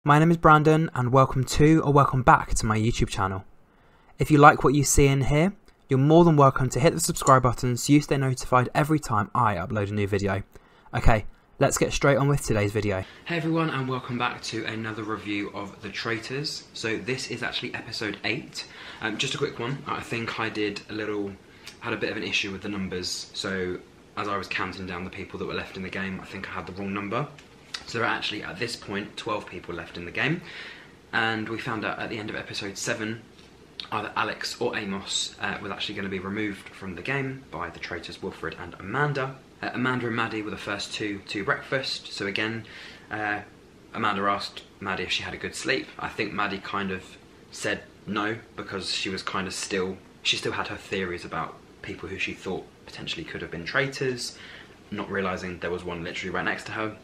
My name is Brandon and welcome to or welcome back to my YouTube channel. If you like what you see in here, you're more than welcome to hit the subscribe button so you stay notified every time I upload a new video. Okay, let's get straight on with today's video. Hey everyone, and welcome back to another review of the Traitors. So this is actually episode 8. Just a quick one. I think I had a bit of an issue with the numbers. So as I was counting down the people that were left in the game, I think I had the wrong number. So there are actually, at this point, 12 people left in the game. And we found out at the end of episode 7, either Alex or Amos was actually going to be removed from the game by the traitors Wilfred and Amanda. Amanda and Maddie were the first two to breakfast. So again, Amanda asked Maddie if she had a good sleep. I think Maddie kind of said no, because she was kind of she still had her theories about people who she thought potentially could have been traitors, not realising there was one literally right next to her.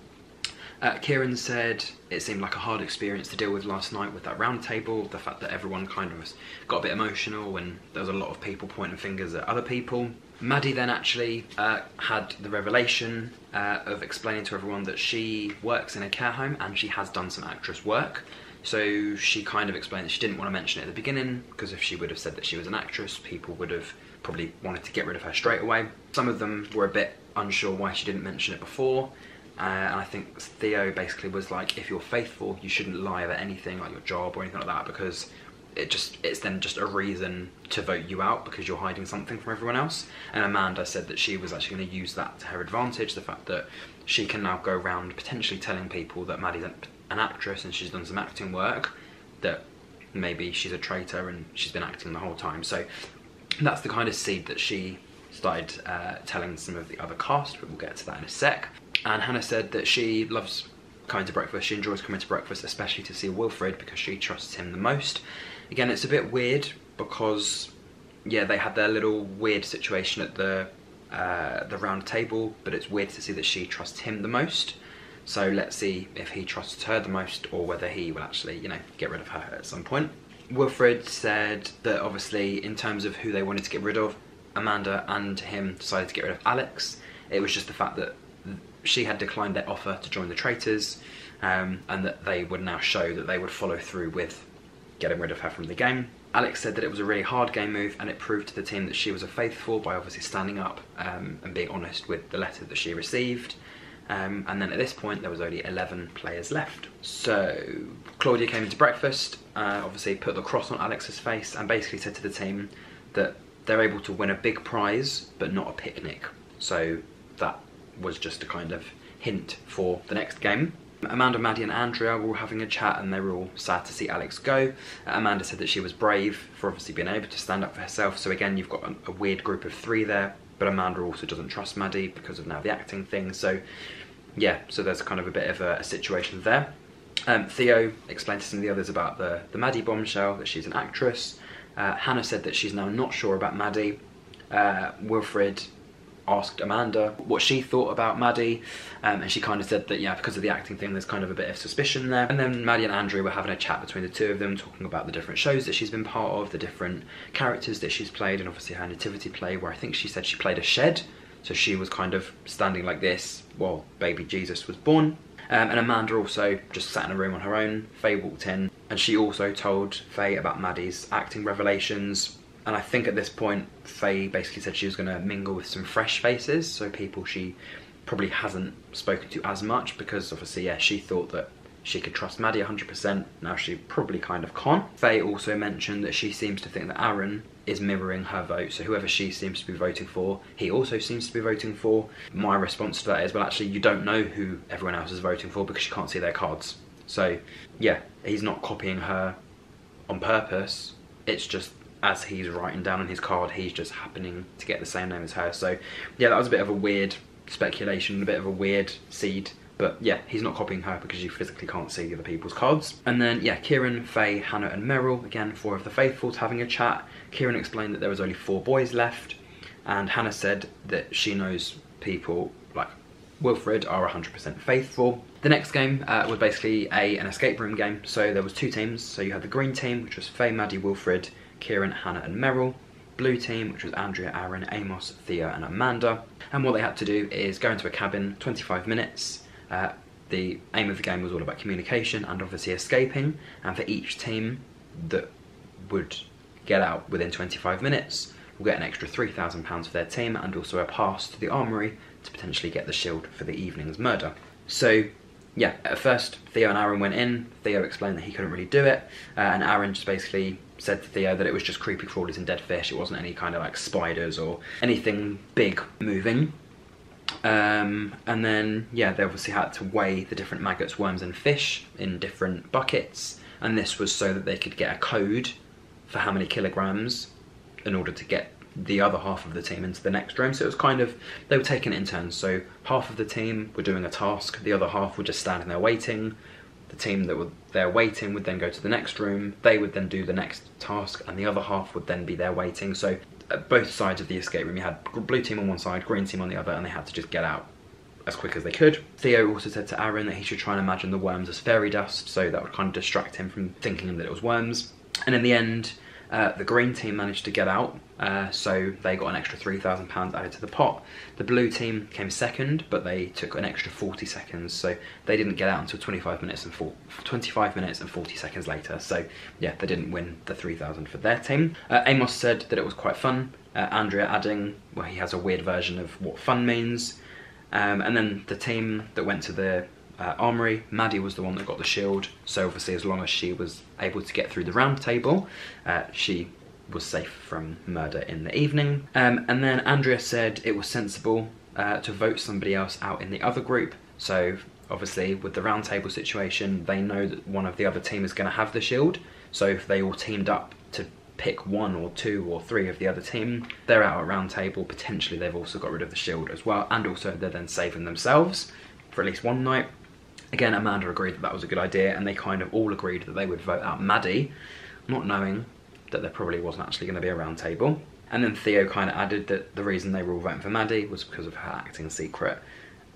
Kieran said it seemed like a hard experience to deal with last night with that round table, the fact that everyone kind of got a bit emotional and there was a lot of people pointing fingers at other people. Maddie then actually had the revelation of explaining to everyone that she works in a care home and she has done some actress work. So she kind of explained that she didn't want to mention it at the beginning, because if she would have said that she was an actress, people would have probably wanted to get rid of her straight away. Some of them were a bit unsure why she didn't mention it before. And I think Theo basically was like, if you're faithful, you shouldn't lie about anything, like your job or anything like that, because it's then just a reason to vote you out because you're hiding something from everyone else. And Amanda said that she was actually going to use that to her advantage, the fact that she can now go around potentially telling people that Maddie's an actress and she's done some acting work, that maybe she's a traitor and she's been acting the whole time. So that's the kind of seed that she started telling some of the other cast, but we'll get to that in a sec. And Hannah said that she loves coming to breakfast, she enjoys coming to breakfast, especially to see Wilfred, because she trusts him the most. Again, it's a bit weird because, yeah, they had their little weird situation at the round table, but it's weird to see that she trusts him the most. So let's see if he trusts her the most, or whether he will actually, you know, get rid of her at some point. Wilfred said that obviously in terms of who they wanted to get rid of, Amanda and him decided to get rid of Alex. It was just the fact that she had declined their offer to join the traitors, and that they would now show that they would follow through with getting rid of her from the game. Alex said that it was a really hard game move, and it proved to the team that she was a faithful by obviously standing up and being honest with the letter that she received. And then at this point there was only 11 players left. So Claudia came into breakfast, obviously put the cross on Alex's face, and basically said to the team that they're able to win a big prize but not a picnic. So that was just a kind of hint for the next game. Amanda, Maddie and Andrea were all having a chat and they were all sad to see Alex go. Amanda said that she was brave for obviously being able to stand up for herself. So again, you've got a weird group of 3 there, but Amanda also doesn't trust Maddie because of now the acting thing. So yeah, so there's kind of a bit of a situation there. Theo explained to some of the others about the Maddie bombshell, that she's an actress. Hannah said that she's now not sure about Maddie. Wilfred asked Amanda what she thought about Maddie, and she kind of said that, yeah, because of the acting thing, there's kind of a bit of suspicion there. And then Maddie and Andrea were having a chat between the two of them, talking about the different shows that she's been part of, the different characters that she's played, and obviously her nativity play, where I think she said she played a shed, so she was kind of standing like this while baby Jesus was born. And Amanda also just sat in a room on her own. Faye walked in and she also told Faye about Maddie's acting revelations. And I think at this point, Faye basically said she was going to mingle with some fresh faces, so people she probably hasn't spoken to as much, because obviously, yeah, she thought that she could trust Maddie 100%, now she probably kind of can't. Faye also mentioned that she seems to think that Aaron is mirroring her vote, so whoever she seems to be voting for, he also seems to be voting for. My response to that is, well, actually, you don't know who everyone else is voting for because you can't see their cards. So, yeah, he's not copying her on purpose, it's just as he's writing down on his card, he's just happening to get the same name as her. So yeah, that was a bit of a weird speculation, a bit of a weird seed, but yeah, he's not copying her because you physically can't see the other people's cards. And then yeah, Kieran, Faye, Hannah and Meryl, again 4 of the faithfuls, having a chat. Kieran explained that there was only 4 boys left, and Hannah said that she knows people like Wilfred are 100% faithful. The next game was basically an escape room game. So there was 2 teams. So you had the green team, which was Faye, Maddie, Wilfred, Kieran, Hannah and Meryl. Blue team, which was Andrea, Aaron, Amos, Thea and Amanda. And what they had to do is go into a cabin, 25 minutes, the aim of the game was all about communication and obviously escaping, and for each team that would get out within 25 minutes will get an extra £3,000 for their team, and also a pass to the armoury to potentially get the shield for the evening's murder. So yeah, at first Theo and Aaron went in. Theo explained that he couldn't really do it, and Aaron just basically said to Theo that it was just creepy crawlers and dead fish. It wasn't any kind of like spiders or anything big moving. And then yeah, they obviously had to weigh the different maggots, worms and fish in different buckets, and this was so that they could get a code for how many kilograms in order to get the other half of the team into the next room. So it was kind of, they were taking it in turns. So half of the team were doing a task, the other half were just standing there waiting. The team that were there waiting would then go to the next room, they would then do the next task, and the other half would then be there waiting. So at both sides of the escape room you had blue team on one side, green team on the other, and they had to just get out as quick as they could. Theo also said to Aaron that he should try and imagine the worms as fairy dust, so that would kind of distract him from thinking that it was worms. And in the end, the green team managed to get out, so they got an extra £3,000 added to the pot. The blue team came second, but they took an extra 40 seconds, so they didn't get out until 25 minutes and 40 seconds later. So yeah, they didn't win the £3,000 for their team. Amos said that it was quite fun. Andrea adding, well, he has a weird version of what fun means. And then the team that went to the armoury, Maddie was the one that got the shield, so obviously as long as she was able to get through the round table, she was safe from murder in the evening. And then Andrea said it was sensible to vote somebody else out in the other group. So obviously with the round table situation, they know that one of the other team is going to have the shield, so if they all teamed up to pick 1 or 2 or 3 of the other team, they're out at round table, potentially they've also got rid of the shield as well, and also they're then saving themselves for at least one night. Again, Amanda agreed that that was a good idea, and they kind of all agreed that they would vote out Maddie, not knowing that there probably wasn't actually going to be a round table. And then Theo kind of added that the reason they were all voting for Maddie was because of her acting secret.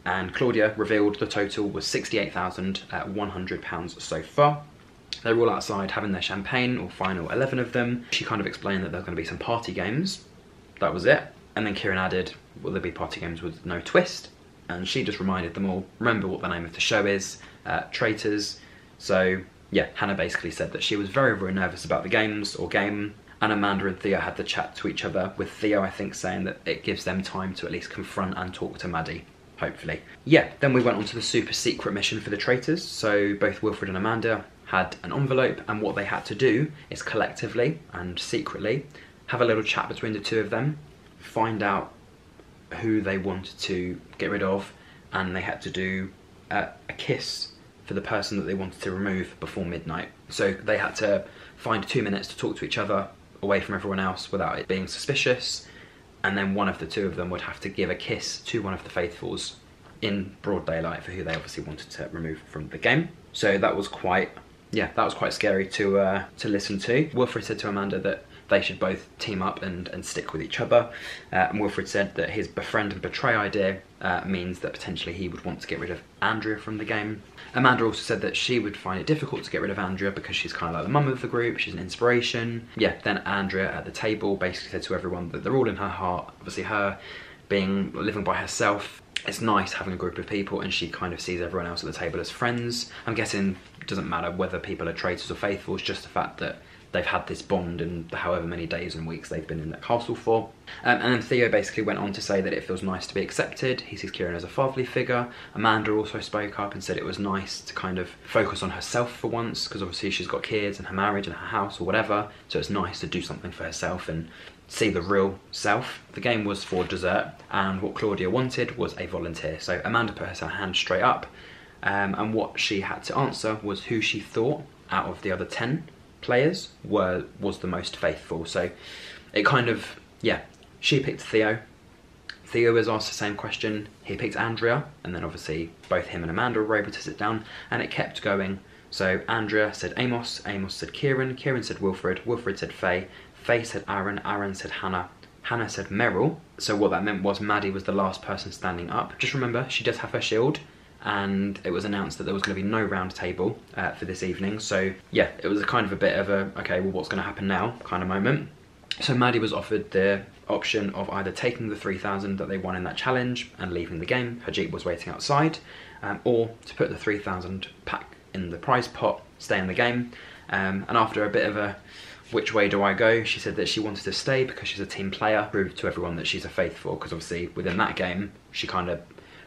And Claudia revealed the total was £68,100 so far. They were all outside having their champagne, or final 11 of them. She kind of explained that there's going to be some party games. That was it. And then Kieran added, will there be party games with no twist? And she just reminded them all, remember what the name of the show is, Traitors. So yeah, Hannah basically said that she was very, very nervous about the games, or game, and Amanda and Theo had the chat to each other, with Theo I think saying that it gives them time to at least confront and talk to Maddie, hopefully. Yeah, then we went on to the super secret mission for the Traitors. So both Wilfred and Amanda had an envelope, and what they had to do is collectively and secretly have a little chat between the two of them, find out who they wanted to get rid of, and they had to do a kiss for the person that they wanted to remove before midnight. So they had to find 2 minutes to talk to each other away from everyone else without it being suspicious, and then one of the two of them would have to give a kiss to one of the faithfuls in broad daylight for who they obviously wanted to remove from the game. So that was quite, yeah, that was quite scary to listen to. Wilfred said to Amanda that they should both team up and stick with each other. And Wilfred said that his befriend and betray idea means that potentially he would want to get rid of Andrea from the game. Amanda also said that she would find it difficult to get rid of Andrea because she's kind of like the mum of the group, she's an inspiration. Yeah, then Andrea at the table basically said to everyone that they're all in her heart. Obviously her living by herself, it's nice having a group of people, and she kind of sees everyone else at the table as friends. I'm guessing it doesn't matter whether people are traitors or faithfuls, just the fact that they've had this bond in the however many days and weeks they've been in that castle for. And then Theo basically went on to say that it feels nice to be accepted. He sees Kieran as a fatherly figure. Amanda also spoke up and said it was nice to kind of focus on herself for once, because obviously she's got kids and her marriage and her house or whatever, so it's nice to do something for herself and see the real self. The game was for dessert, and what Claudia wanted was a volunteer. So Amanda put her hand straight up, and what she had to answer was who she thought out of the other 10 players was the most faithful. So it kind of, yeah, she picked Theo. Theo was asked the same question, he picked Andrea, and then obviously both him and Amanda were able to sit down, and it kept going. So Andrea said Amos, Amos said Kieran, Kieran said Wilfred, Wilfred said Faye, Faye said Aaron, Aaron said Hannah, Hannah said Meryl. So what that meant was Maddie was the last person standing up. Just remember, she does have her shield, and it was announced that there was going to be no round table for this evening. So yeah, it was a kind of a bit of a, okay, well what's going to happen now kind of moment. So Maddie was offered the option of either taking the 3,000 that they won in that challenge and leaving the game. Her Jeep was waiting outside, or to put the 3,000 pack in the prize pot, stay in the game. And after a bit of a which way do I go, she said that she wanted to stay because she's a team player, prove to everyone that she's a faithful, because obviously within that game she kind of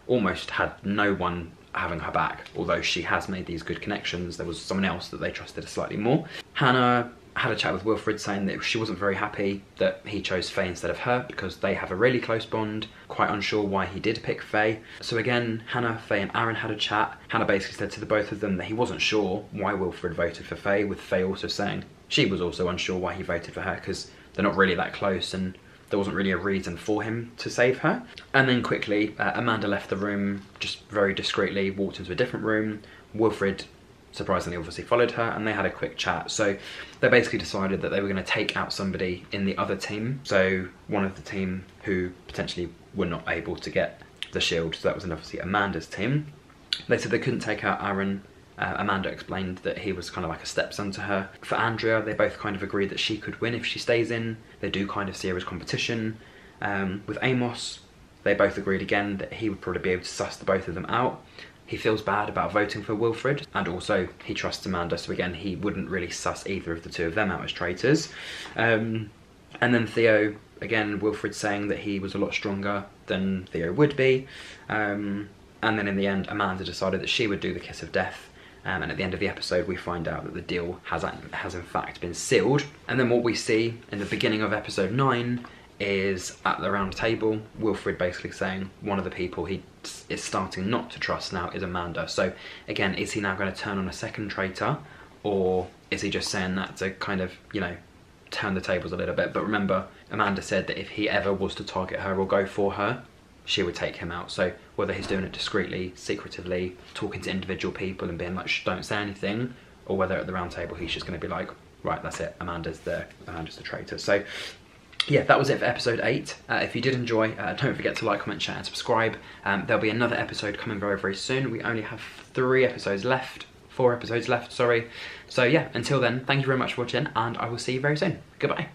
almost had no one having her back. Although she has made these good connections, there was someone else that they trusted slightly more. Hannah had a chat with Wilfred saying that she wasn't very happy that he chose Faye instead of her because they have a really close bond, quite unsure why he did pick Faye. So again, Hannah, Faye and Aaron had a chat. Hannah basically said to the both of them that he wasn't sure why Wilfred voted for Faye, with Faye also saying she was also unsure why he voted for her because they're not really that close and there wasn't really a reason for him to save her. And then quickly, Amanda left the room, just very discreetly walked into a different room. Wilfred surprisingly obviously followed her and they had a quick chat. So they basically decided that they were going to take out somebody in the other team. So one of the team who potentially were not able to get the shield, so that was obviously Amanda's team. They said they couldn't take out Aaron. Amanda explained that he was kind of like a stepson to her. For Andrea, they both kind of agreed that she could win if she stays in. They do kind of see her as competition. With Amos, they both agreed again that he would probably be able to suss the both of them out. He feels bad about voting for Wilfred, and also he trusts Amanda, so again he wouldn't really suss either of the two of them out as traitors. And then Theo, again Wilfred saying that he was a lot stronger than Theo would be. And then in the end Amanda decided that she would do the kiss of death. And at the end of the episode we find out that the deal has in fact been sealed. And then what we see in the beginning of episode 9 is at the round table, Wilfred basically saying one of the people he is starting not to trust now is Amanda. So again, is he now going to turn on a second traitor, or is he just saying that to kind of, you know, turn the tables a little bit? But remember, Amanda said that if he ever was to target her or go for her, she would take him out. So whether he's doing it discreetly, secretively, talking to individual people and being like, shh, don't say anything, or whether at the round table he's just going to be like, right, that's it, Amanda's the traitor. So yeah, that was it for episode 8. If you did enjoy, don't forget to like, comment, share and subscribe. There'll be another episode coming very, very soon. We only have 4 episodes left, sorry. So yeah, until then, thank you very much for watching and I will see you very soon. Goodbye.